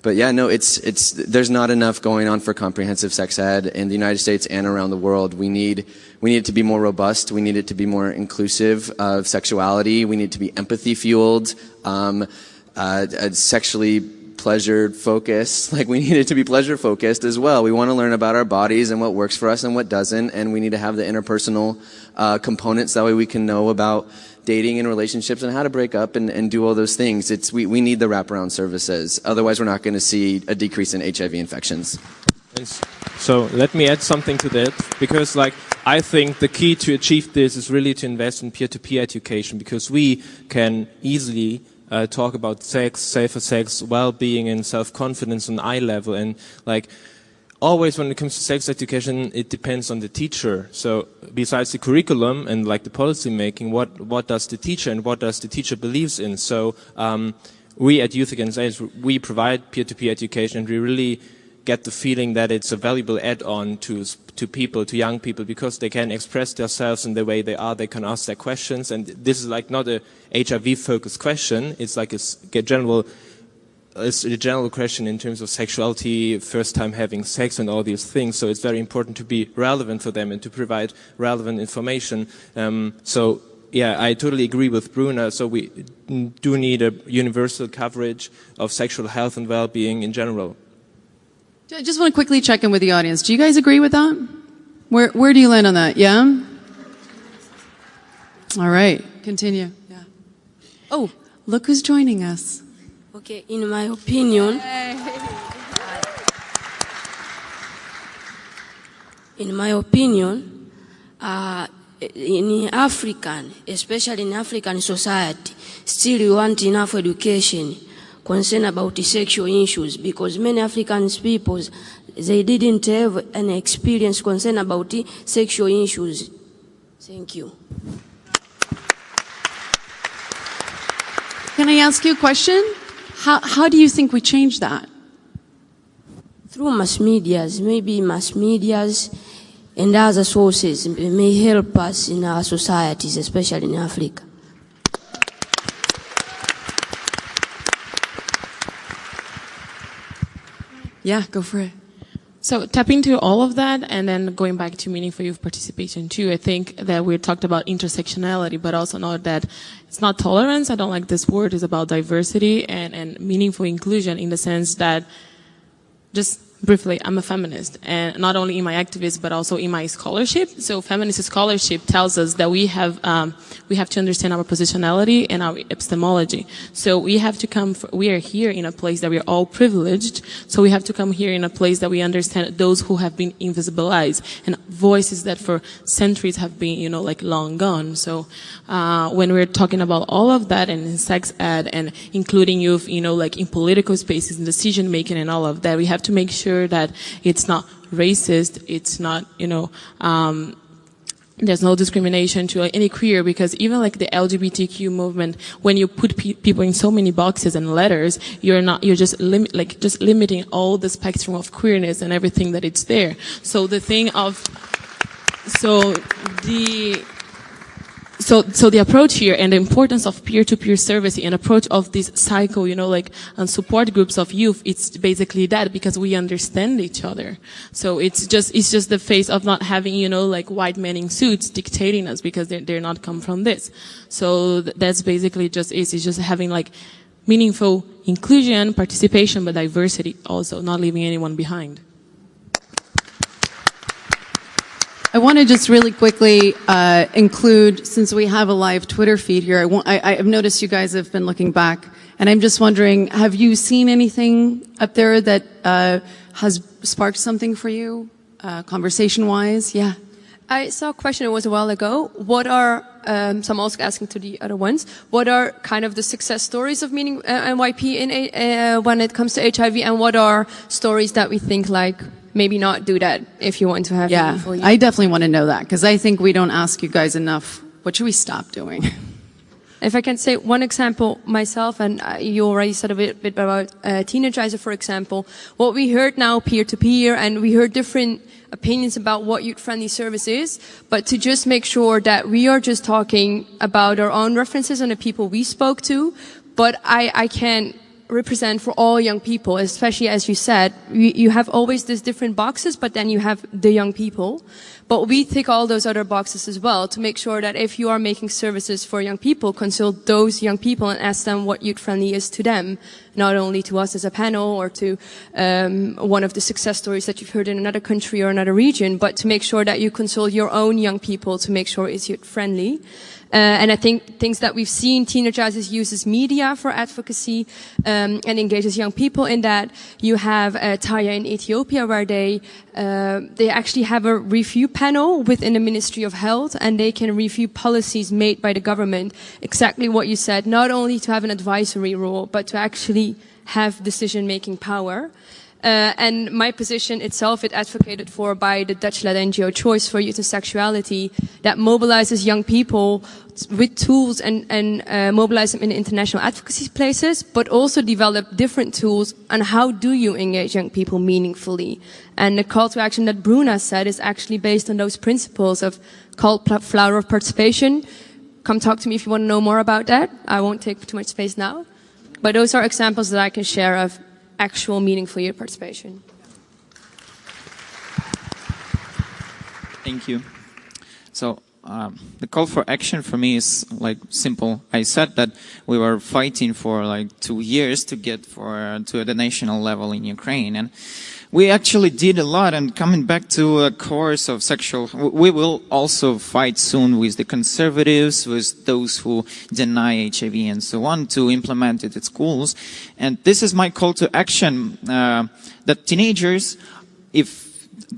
yeah, no, there's not enough going on for comprehensive sex ed in the United States and around the world. We need it to be more robust. We need it to be more inclusive of sexuality. We need it to be empathy fueled, sexually pleasure focused. Like, we need it to be pleasure focused as well. We want to learn about our bodies and what works for us and what doesn't, and we need to have the interpersonal components. That way we can know about dating and relationships and how to break up and do all those things. We need the wraparound services. Otherwise, we're not going to see a decrease in HIV infections. So let me add something to that, because like I think the key to achieve this is really to invest in peer-to-peer education, because we can easily talk about sex, safer sex, well-being and self-confidence on eye level, and like always when it comes to sex education, it depends on the teacher. So besides the curriculum and like the policy making, what does the teacher and what does the teacher believes in? So we at Youth Against AIDS, we provide peer-to-peer education, and we really get the feeling that it's a valuable add-on to people, to young people, because they can express themselves in the way they are. They can ask their questions, and this is like not a HIV-focused question. It's like a general question in terms of sexuality, first time having sex, and all these things. So it's very important to be relevant for them and to provide relevant information. So yeah, I totally agree with Bruna. So we do need a universal coverage of sexual health and well-being in general. I just want to quickly check in with the audience. Do you guys agree with that? Where do you land on that? Yeah? All right. Continue. Yeah. Oh, look who's joining us. Okay, in my opinion, in African, especially in African society, still we want enough education concern about the sexual issues, because many African people, they didn't have an experience concern about the sexual issues. Thank you. Can I ask you a question? How do you think we change that? Through mass medias, maybe mass medias and other sources may help us in our societies, especially in Africa. Yeah, go for it. So tapping into all of that, and then going back to meaningful youth participation too, I think that we talked about intersectionality, but also know that it's not tolerance. I don't like this word. It's about diversity and meaningful inclusion, in the sense that, just briefly, I'm a feminist, and not only in my activism, but also in my scholarship. So feminist scholarship tells us that we have to understand our positionality and our epistemology. So we are here in a place that we are all privileged. So we have to come here in a place that we understand those who have been invisibilized and voices that for centuries have been, like long gone. So, when we're talking about all of that, and in sex ed and including youth, like in political spaces and decision making and all of that, we have to make sure that it's not racist, it's not, there's no discrimination to any queer, because even like the LGBTQ movement, when you put people in so many boxes and letters, you're just limiting all the spectrum of queerness and everything that it's there. So the thing of, So the approach here and the importance of peer-to-peer service and approach of this cycle, and support groups of youth, it's basically that, because we understand each other. So it's just the face of not having, white men in suits dictating us, because they're not come from this. So that's basically it's just having meaningful inclusion, participation, but diversity also, not leaving anyone behind. I want to just really quickly include, since we have a live Twitter feed here, I've noticed you guys have been looking back, and I'm just wondering, have you seen anything up there that has sparked something for you, conversation-wise? Yeah. I saw a question, it was a while ago. What are, so I'm also asking to the other ones, what are kind of the success stories of meeting NYP when it comes to HIV, and what are stories that we think like, maybe not do that if you want to have meaningful youth? I definitely want to know that, because I think we don't ask you guys enough. What should we stop doing? If I can say one example myself, and you already said a bit about Teenagizer, for example, what we heard now peer-to-peer, and we heard different opinions about what youth-friendly service is, but to just make sure that we are just talking about our own references and the people we spoke to, but I can't represent for all young people, especially as you said, you have always these different boxes, but then you have the young people. But we tick all those other boxes as well to make sure that if you are making services for young people, consult those young people and ask them what youth-friendly is to them, not only to us as a panel or to one of the success stories that you've heard in another country or another region, but to make sure that you consult your own young people to make sure it's youth-friendly. And I think things that we've seen, Teenagizers uses media for advocacy and engages young people in that. You have Taya in Ethiopia, where they actually have a review panel within the Ministry of Health, and they can review policies made by the government. Exactly what you said, not only to have an advisory role, but to actually have decision-making power. And my position itself, it advocated for by the Dutch-led NGO Choice for Youth and Sexuality, that mobilizes young people with tools and mobilize them in international advocacy places, but also develop different tools on how do you engage young people meaningfully. And the call to action that Bruna said is actually based on those principles of called flower of participation. Come talk to me if you want to know more about that. I won't take too much space now. But those are examples that I can share of actual meaningful youth participation. Thank you. So the call for action for me is like simple. I said that we were fighting for like 2 years to get to the national level in Ukraine, and we actually did a lot. And coming back to a course of sexual, we will also fight soon with the conservatives, with those who deny HIV and so on, to implement it at schools. And this is my call to action, that teenagers, if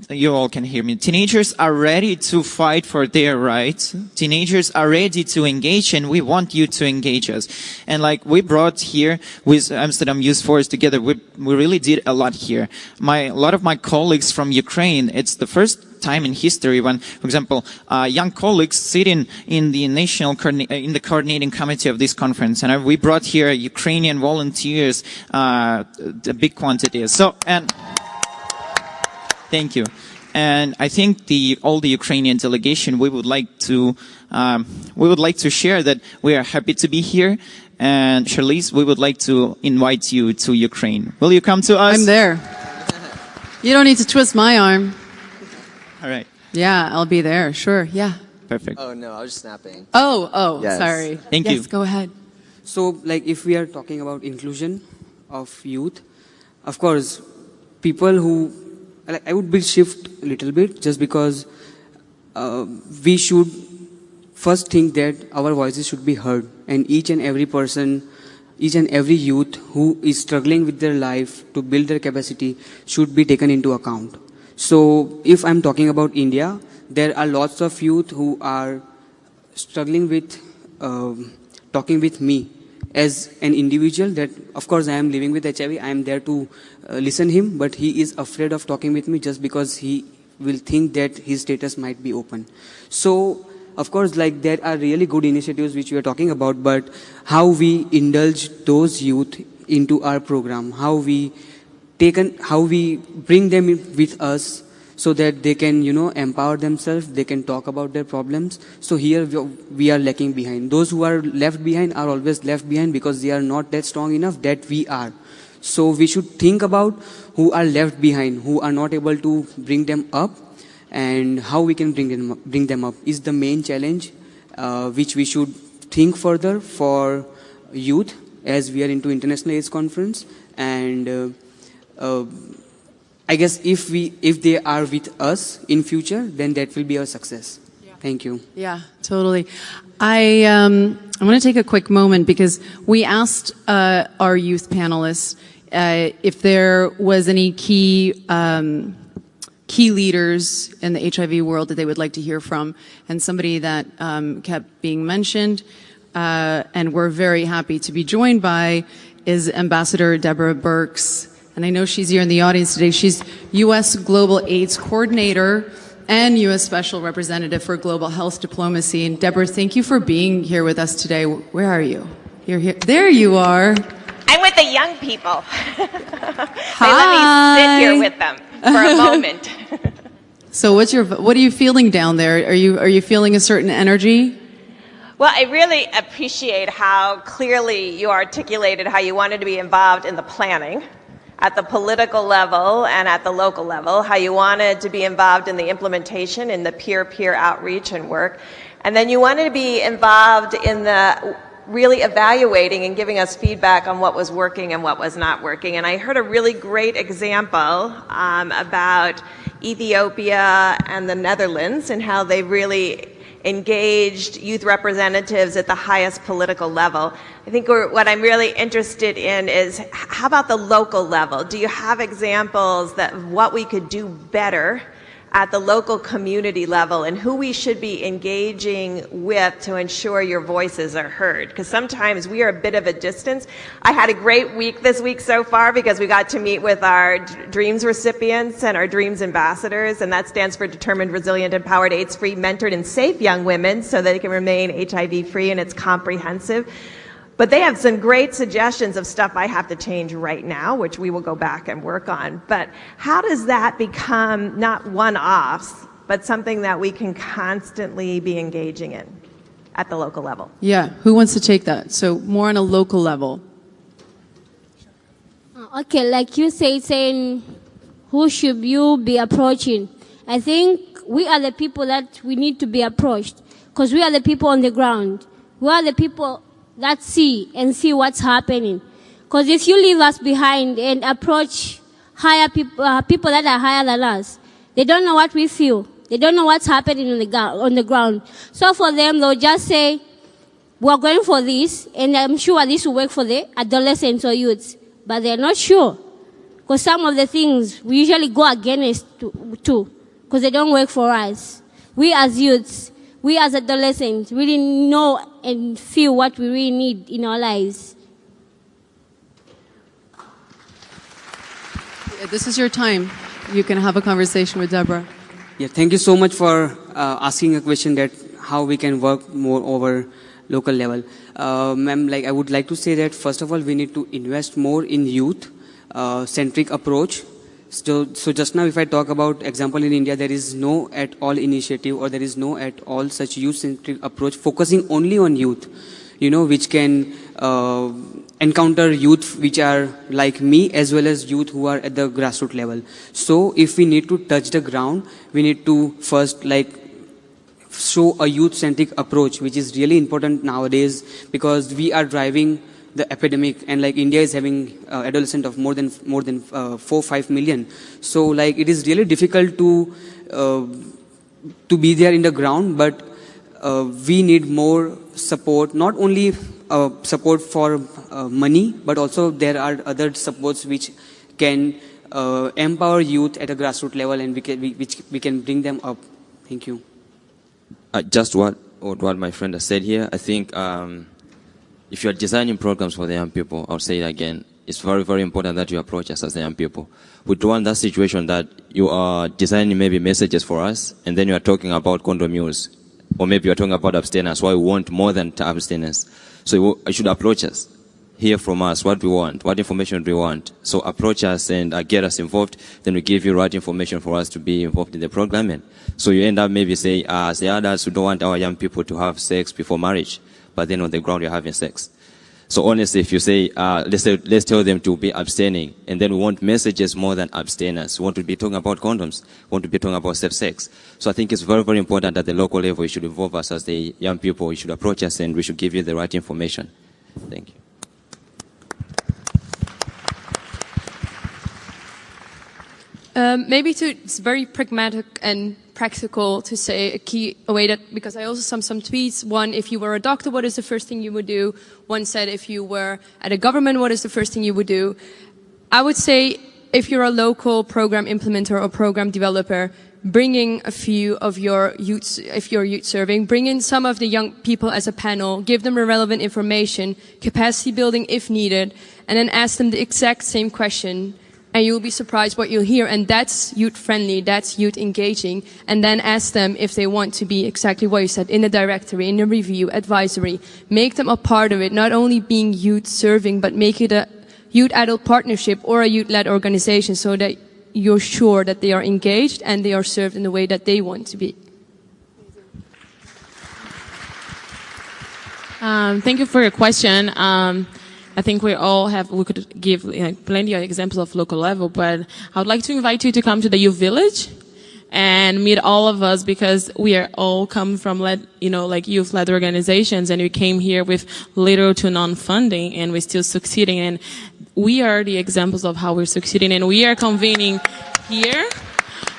you all can hear me, teenagers are ready to fight for their rights. Teenagers are ready to engage, and we want you to engage us. And like we brought here with Amsterdam Youth Force together, we really did a lot here. A lot of my colleagues from Ukraine, it's the first time in history when, for example, young colleagues sitting in the in the coordinating committee of this conference, and we brought here Ukrainian volunteers, a big quantity. So, and thank you. And I think all the Ukrainian delegation, we would like to share that we are happy to be here. And Charlize, we would like to invite you to Ukraine. Will you come to us? I'm there. You don't need to twist my arm. All right. Yeah, I'll be there. Sure. Yeah. Perfect. Oh, no, I was just snapping. Oh, yes. Sorry. Thank you. Yes, go ahead. So, like, if we are talking about inclusion of youth, of course, people who, like, I would shift a little bit, just because we should first think that our voices should be heard, and each and every person, each and every youth who is struggling with their life to build their capacity should be taken into account. So if I'm talking about India, there are lots of youth who are struggling with talking with me as an individual, that of course I am living with HIV, I am there to listen him, but he is afraid of talking with me just because he will think that his status might be open. So of course, like, there are really good initiatives which we are talking about, but how we indulge those youth into our program, how we bring them with us so that they can, empower themselves, they can talk about their problems. So here we are lacking behind. Those who are left behind are always left behind because they are not that strong enough that we are. So we should think about who are left behind, who are not able to bring them up, and how we can bring them up is the main challenge which we should think further for youth as we are into International AIDS Conference. And I guess if they are with us in future, then that will be our success. Yeah. Thank you. Yeah, totally. I want to take a quick moment because we asked our youth panelists if there was any key leaders in the HIV world that they would like to hear from, and somebody that kept being mentioned, and we're very happy to be joined by, is Ambassador Deborah Birx. And I know she's here in the audience today. She's U.S. Global AIDS Coordinator and U.S. Special Representative for Global Health Diplomacy. And Deborah, thank you for being here with us today. Where are you? You're here. There you are. I'm with the young people. Hi. They let me sit here with them for a moment. So what are you feeling down there? Are you feeling a certain energy? Well, I really appreciate how clearly you articulated how you wanted to be involved in the planning at the political level and at the local level, how you wanted to be involved in the implementation, in the peer-peer outreach and work, and then you wanted to be involved in the really evaluating and giving us feedback on what was working and what was not working. And I heard a really great example about Ethiopia and the Netherlands and how they really engaged youth representatives at the highest political level. I think what I'm really interested in is how about the local level? Do you have examples of what we could do better at the local community level and who we should be engaging with to ensure your voices are heard? Because sometimes we are a bit of a distance. I had a great week this week so far because we got to meet with our DREAMS recipients and our DREAMS ambassadors, and that stands for Determined, Resilient, Empowered, AIDS-Free, Mentored, and Safe Young Women, so they can remain HIV-free, and it's comprehensive. But they have some great suggestions of stuff I have to change right now, which we will go back and work on. But how does that become not one-offs, but something that we can constantly be engaging in at the local level? Yeah, who wants to take that? So more on a local level. Okay, like you saying, who should you be approaching? I think we are the people that we need to be approached, because we are the people on the ground. We are the people that see what's happening. Because if you leave us behind and approach higher people, people that are higher than us, they don't know what we feel. They don't know what's happening on the ground. So for them, they'll just say, we're going for this, and I'm sure this will work for the adolescents or youths. But they're not sure. Because some of the things we usually go against too, because they don't work for us. We as youths, we as adolescents really know and feel what we really need in our lives. Yeah, this is your time. You can have a conversation with Deborah. Yeah, thank you so much for asking a question that how we can work more over local level. Ma'am, like I would like to say that first of all, we need to invest more in youth-centric approach. So just now, if I talk about example in India, there is no at all initiative or there is no at all such youth-centric approach focusing only on youth, which can encounter youth which are like me as well as youth who are at the grassroots level. So if we need to touch the ground, we need to first show a youth-centric approach, which is really important nowadays because we are driving the epidemic, and India is having adolescent of more than 4-5 million. So it is really difficult to be there in the ground, but we need more support, not only support for money, but also there are other supports which can empower youth at a grassroots level, and we can bring them up. Thank you. Just what my friend has said here, I think if you are designing programs for the young people, I'll say it again, it's very, very important that you approach us as the young people. We don't want that situation that you are designing maybe messages for us, and then you are talking about condom use, or maybe you are talking about abstinence, why we want more than abstinence. So you should approach us, hear from us what we want, what information do we want. So approach us and get us involved, then we give you right information for us to be involved in the programming. So you end up maybe say, as the adults, we don't want our young people to have sex before marriage, but then on the ground you're having sex. So honestly, if you say, let's tell them to be abstaining, and then we want messages more than abstinence. We want to be talking about condoms. We want to be talking about safe sex. So I think it's very, very important at the local level, you should involve us as the young people. You should approach us, and we should give you the right information. Thank you. Maybe it's very pragmatic and practical to say a way that, because I also saw some tweets. One, if you were a doctor, what is the first thing you would do? One said, if you were at a government, what is the first thing you would do? I would say if you're a local program implementer or program developer, bringing a few of your youths, if you're youth serving, bring in some of the young people as a panel, give them relevant information, capacity building if needed, and then ask them the exact same question. And you'll be surprised what you'll hear. And that's youth friendly, that's youth engaging. And then ask them if they want to be exactly what you said, in the directory, in the review, advisory. Make them a part of it, not only being youth serving, but make it a youth adult partnership or a youth led organization so that you're sure that they are engaged and they are served in the way that they want to be. Thank you for your question. I think we could give plenty of examples of local level, but I would like to invite you to come to the youth village and meet all of us, because we are all come from youth-led organizations, and we came here with little to none funding, and we're still succeeding. And we are the examples of how we're succeeding, and we are convening here.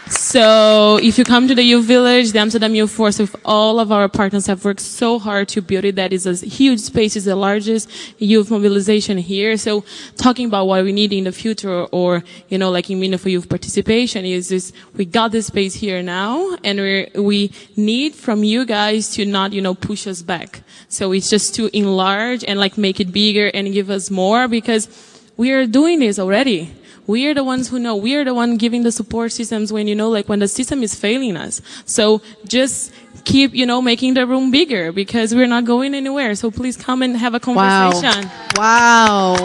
So if you come to the youth village, the Amsterdam Youth Force, with all of our partners have worked so hard to build it. That is a huge space. It's the largest youth mobilization here. So talking about what we need in the future, or, in meaningful youth participation, is this: we got this space here now, and we need from you guys to not, push us back. So it's just to enlarge and make it bigger and give us more, because we are doing this already. We are the ones who know. We are the one giving the support systems when, when the system is failing us. So just keep, making the room bigger, because we're not going anywhere. So please come and have a conversation. Wow.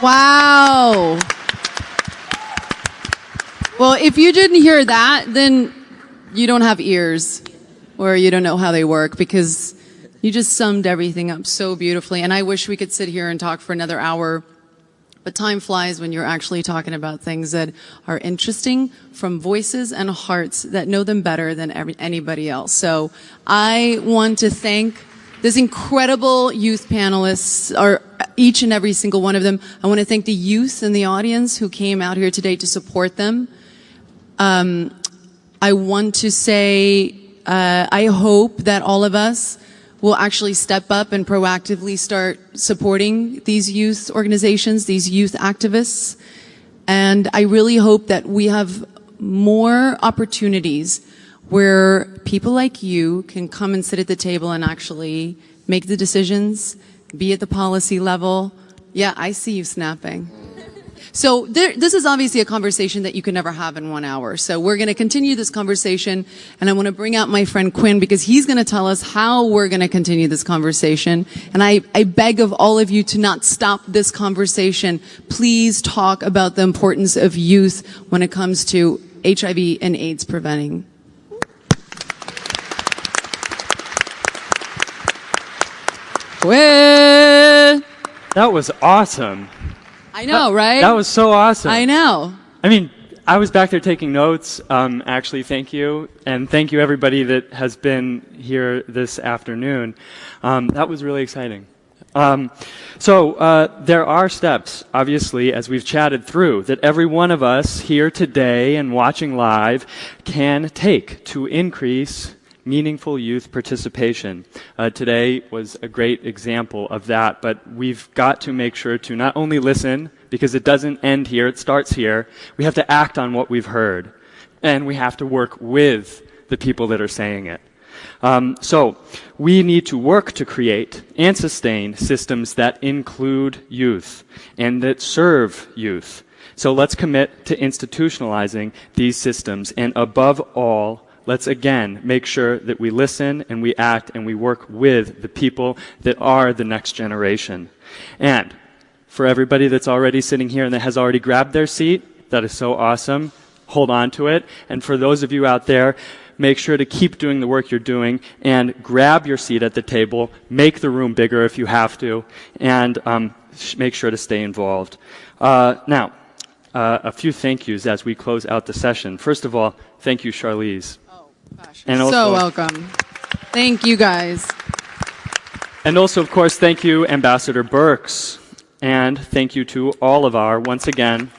Wow. Well, if you didn't hear that, then you don't have ears, or you don't know how they work, because you just summed everything up so beautifully. And I wish we could sit here and talk for another hour. But time flies when you're actually talking about things that are interesting from voices and hearts that know them better than anybody else. So I want to thank this incredible youth panelists, or each and every single one of them. I want to thank the youth in the audience who came out here today to support them. I want to say, I hope that all of us will actually step up and proactively start supporting these youth organizations, these youth activists. And I really hope that we have more opportunities where people like you can come and sit at the table and actually make the decisions, be at the policy level. Yeah, I see you snapping. So this is obviously a conversation that you can never have in 1 hour. So we're going to continue this conversation, and I want to bring out my friend Quinn, because he's going to tell us how we're going to continue this conversation. And I beg of all of you to not stop this conversation. Please talk about the importance of youth when it comes to HIV and AIDS preventing. Quinn! That was awesome. I know, right? That was so awesome. I know. I mean, I was back there taking notes. Actually, thank you. And thank you, everybody that has been here this afternoon. That was really exciting. So there are steps, obviously, as we've chatted through, that every one of us here today and watching live can take to increase meaningful youth participation. Today was a great example of that, but we've got to make sure to not only listen, because it doesn't end here, it starts here. We have to act on what we've heard, and we have to work with the people that are saying it. So we need to work to create and sustain systems that include youth and that serve youth. So let's commit to institutionalizing these systems, and above all, let's again make sure that we listen and we act and we work with the people that are the next generation. And for everybody that's already sitting here and that has already grabbed their seat, that is so awesome. Hold on to it. And for those of you out there, make sure to keep doing the work you're doing and grab your seat at the table. Make the room bigger if you have to, and make sure to stay involved. Now, a few thank yous as we close out the session. First of all, thank you, Charlize. Gosh, and also, so welcome. Thank you, guys. And also, of course, thank you, Ambassador Burks. And thank you to all of our, once again,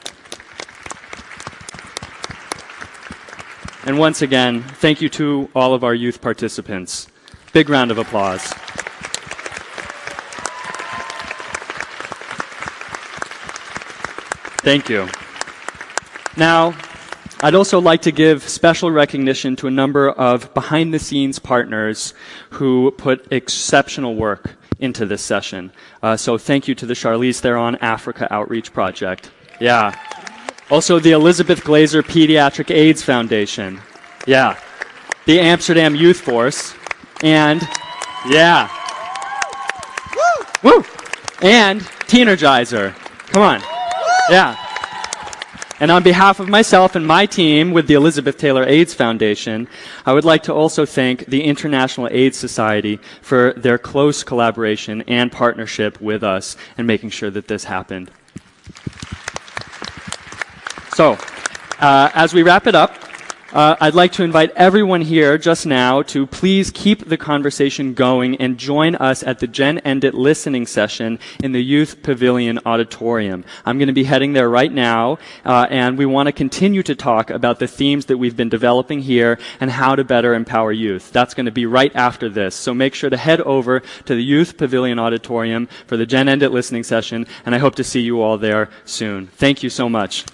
thank you to all of our youth participants. Big round of applause. Thank you. Now, I'd also like to give special recognition to a number of behind-the-scenes partners who put exceptional work into this session. So thank you to the Charlize Theron Africa Outreach Project. Yeah. Also the Elizabeth Glaser Pediatric AIDS Foundation. Yeah. The Amsterdam Youth Force. And, yeah. Woo! And Teenergizer. Come on. Yeah. And on behalf of myself and my team with the Elizabeth Taylor AIDS Foundation, I would like to also thank the International AIDS Society for their close collaboration and partnership with us in making sure that this happened. So, as we wrap it up, I'd like to invite everyone here just now to please keep the conversation going and join us at the Gen Endit listening session in the Youth Pavilion Auditorium. I'm going to be heading there right now, and we want to continue to talk about the themes that we've been developing here and how to better empower youth. That's going to be right after this. So make sure to head over to the Youth Pavilion Auditorium for the Gen Endit listening session, and I hope to see you all there soon. Thank you so much.